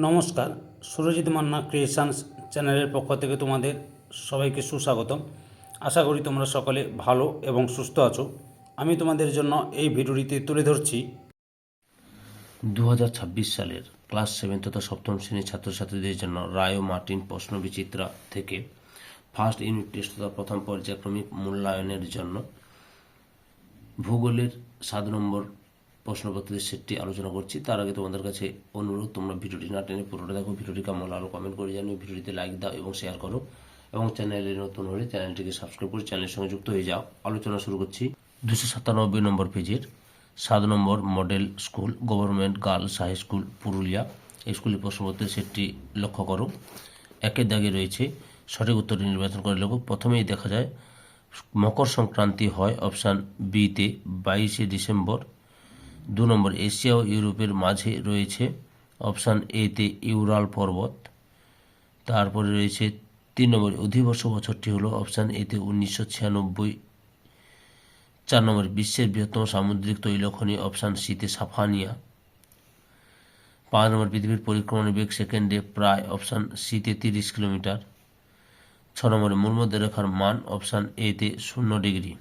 নমস্কার, সুরজিৎ মান্না ক্রিয়েশনস চ্যানেলের পক্ষ থেকে তোমাদের সবাইকে সুস্বাগতম। আশা করি তোমরা সকলে ভালো এবং সুস্থ আছো। আমি তোমাদের জন্য এই ভিডিওটিতে তুলে ধরছি 2026 সালের ক্লাস 7 তথা সপ্তম শ্রেণীর ছাত্রছাত্রীদের জন্য রায় ও মার্টিন প্রশ্নবিচিত্রা থেকে ফার্স্ট ইউনিট টেস্ট তথা প্রথম পর্যায়ক্রমিক মূল্যায়নের জন্য ভূগোলের 7 নম্বর প্রশ্নপত্রের সেটটি আলোচনা করছি। তার আগে তোমাদের কাছে অনুরোধ, তোমরা ভিডিওটি না টেনে পুরোটা দেখো। ভিডিওটি কেমন লাগলো কমেন্ট করে জানিও, ভিডিওটিতে লাইক দাও এবং শেয়ার করো, এবং চ্যানেলে নতুন হলে চ্যানেলটিকে সাবস্ক্রাইব করে চ্যানেলের সঙ্গে যুক্ত হয়ে যাও। আলোচনা শুরু করছি 297 নম্বর পেজের 7 নম্বর model school government girls high school Purulia. এই স্কুলের প্রশ্নপত্রের সেটটি লক্ষ্য করো। একের দাগে রয়েছে সঠিক উত্তরটি নির্বাচন করে লেখো। প্রথমেই দেখা যায় মকর সংক্রান্তি হয় অপশান বিতে 22শে ডিসেম্বর। 2 নম্বর এশিয়া ও ইউরোপের মাঝে রয়েছে অপশান এতে ইউরাল পর্বত। তারপরে রয়েছে 3 নম্বর অধিবর্ষ বছরটি হলো অপশান এতে 1996। 4 নম্বর বিশ্বের বৃহত্তম সামুদ্রিক তৈলখনি অপশান সিতে সাফানিয়া। 5 নম্বর পৃথিবীর পরিক্রমণ বেগ সেকেন্ডে প্রায় অপশান সিতে 30 কিলোমিটার। 6 নম্বরে মূলমধ্যরেখার মান অপশান এতে 0 ডিগ্রি।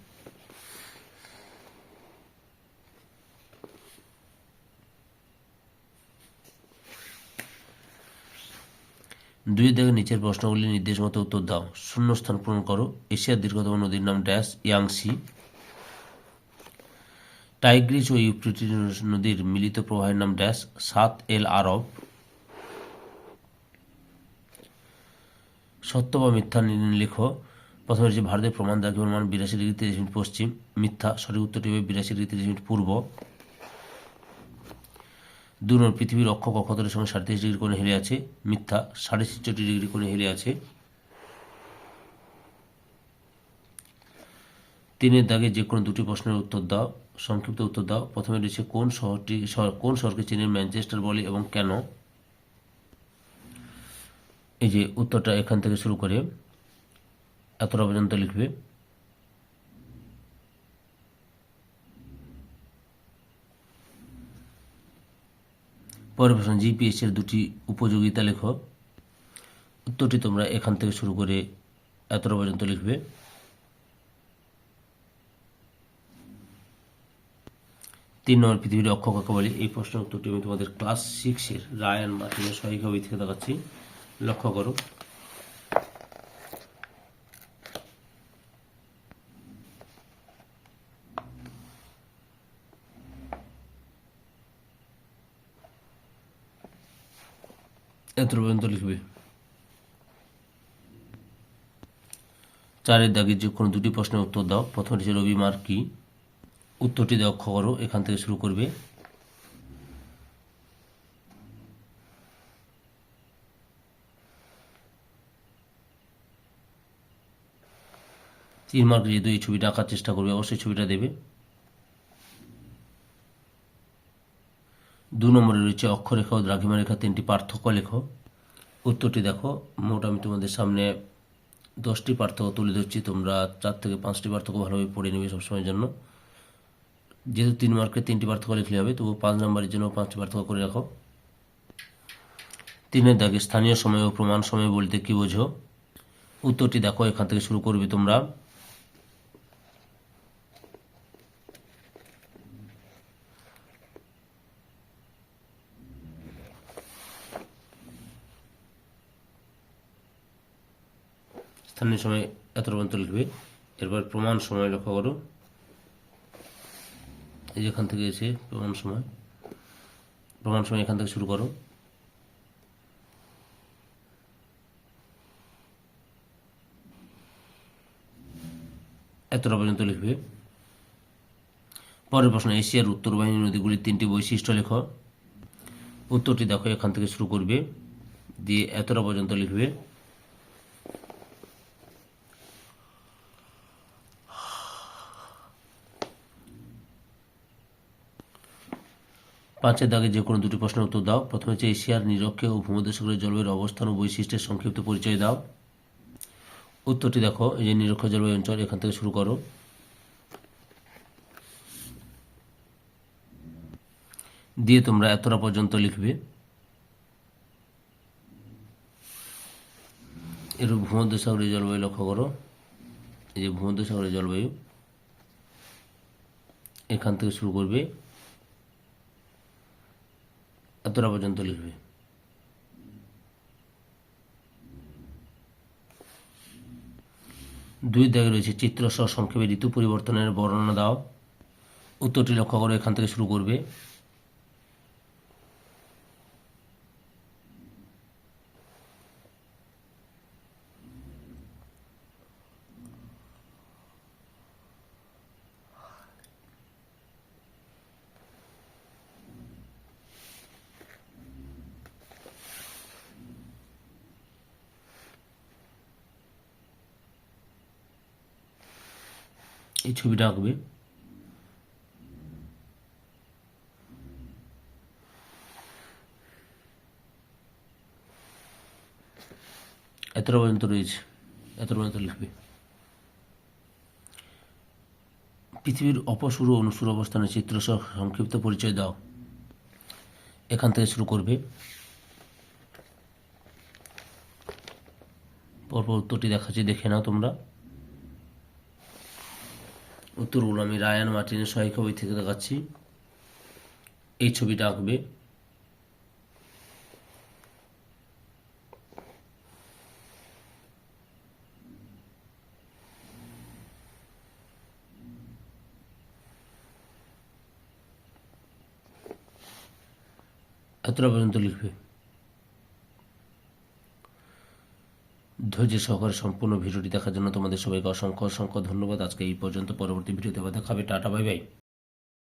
দুই দাগের নিচের প্রশ্নগুলি নির্দেশ মতো উত্তর দাও। শূন্যস্থান পূরণ করো। এশিয়ার দীর্ঘতম নদীর নাম ড্যাশ ইয়াংসি। টাইগ্রিস ও ইউফ্রেটিস নদীর মিলিত প্রবাহের নাম ড্যাশ সাত এল আরব। সত্য বা মিথ্যা লেখো। প্রথমে রয়েছে ভারতের প্রমাণ দ্রাঘিমার মান 82 ডিগ্রি 30 মিনিট পশ্চিম। মিথ্যা। সঠিক উত্তরটি হবে 82 ডিগ্রি 30 মিনিট পূর্ব। 2 নম্বর পৃথিবীর অক্ষ কক্ষতলের সঙ্গে 37 ডিগ্রি কোণে হেলে আছে। মিথ্যা। 66 ডিগ্রি কোণে হেলে আছে। 3 দাগে যে কোনো দুটি প্রশ্নের উত্তর দাও, সংক্ষিপ্ত উত্তর দাও। প্রথমে রয়েছে কোন শহরকে চীনের ম্যানচেস্টার বলে এবং কেন। এই যে উত্তরটা এখান থেকে শুরু করে এতটা পর্যন্ত লিখবে। পরের প্রশ্ন, জিপিএস এর দুটি উপযোগিতা লেখো। উত্তরটি তোমরা এখান থেকে শুরু করে এতটা পর্যন্ত লিখবে। 3 নম্বর পৃথিবীর অক্ষ কাকে বলে। এই প্রশ্নের উত্তরটি আমি তোমাদের ক্লাস 6 এর রায়ান মার্টিনের সহায়িকা বই থেকে দেখাচ্ছি। লক্ষ্য করো। এত পর্যন্ত লিখবে। 4 দাগে যে কোনো দুটি প্রশ্নের উত্তর দাও। প্রথমটি হচ্ছে রবি মার্ক কি। উত্তরটি লক্ষ্য করো, এখান থেকে শুরু করবে। তিন মার্ক যেহেতু এই ছবিটা আঁকার চেষ্টা করবে, অবশ্যই ছবিটা দেবে। 2 নম্বরে রয়েছে অক্ষরেখা ও দ্রাঘিমা রেখা 3টি পার্থক্য লেখো। উত্তরটি দেখো। মোট আমি তোমাদের সামনে 10টি পার্থক্য তুলে ধরছি, তোমরা 4 থেকে 5টি পার্থক্য ভালোভাবে পড়ে নেবে সবসময়ের জন্য। যেহেতু 3 মার্কের 3টি পার্থক্য লিখলে হবে, তবু 5 নম্বরের জন্য 5টি পার্থক্য করে রাখো। 3 দাগে স্থানীয় সময় ও প্রমাণ সময় বলতে কি বোঝো। উত্তরটি দেখো, এখান থেকে শুরু করবে তোমরা। স্থানীয় সময় এত পর্যন্ত লিখবে। এরপর প্রমাণ সময় লক্ষ্য করো। এই যেখান থেকে এসে প্রমাণ সময় এখান থেকে শুরু করো। এতটা পর্যন্ত লিখবে। পরের প্রশ্ন, এশিয়ার উত্তর বাহিনী নদীগুলির 3টি বৈশিষ্ট্য লেখো। উত্তরটি দেখো, এখান থেকে শুরু করবে, দিয়ে এতটা পর্যন্ত লিখবে। 5 দাগে যে কোনো দুটি প্রশ্নের উত্তর দাও। প্রথমে হচ্ছে এশিয়ার নিরক্ষে ও ভূমধ্যসাগরের জলবায়ুর অবস্থান ও বৈশিষ্ট্যের সংক্ষিপ্ত পরিচয় দাও। উত্তরটি দেখো, এই যে নিরক্ষ জলবায়ু অঞ্চল, এখান থেকে শুরু করো। দিয়ে তোমরা এতটা পর্যন্ত লিখবে। এর ভূমধ্যসাগরীয় জলবায়ু লক্ষ্য করো, এই যে ভূমধ্যসাগরীয় জলবায়ু, এখান থেকে শুরু করবে, এতটা পর্যন্ত লিখবে। দুই দাগে রয়েছে চিত্র সহ সংক্ষেপে ঋতু পরিবর্তনের বর্ণনা দাও। উত্তরটি লক্ষ্য করো, এখান থেকে শুরু করবে। এই ছবিটা আঁকবে। এতটা পর্যন্ত রয়েছে, এতটা পর্যন্ত লিখবে। পৃথিবীর অপসূর ও অনুসূর অবস্থানের চিত্র সহ সংক্ষিপ্ত পরিচয় দাও। এখান থেকে শুরু করবে। পরপর উত্তরটি দেখাচ্ছি, দেখে নাও তোমরা। উত্তরগুলো আমি রায়ান মার্টিনের সহায়িকা বই থেকে দেখাচ্ছি। এই ছবিটা আঁকবে। এতটা পর্যন্ত লিখবে। ধৈর্য সহকারে সম্পূর্ণ ভিডিওটি দেখার জন্য তোমাদের সবাইকে অসংখ্য অসংখ্য ধন্যবাদ। আজকে এই পর্যন্ত, পরবর্তী ভিডিওতে আবার দেখা হবে। Tata, bye bye.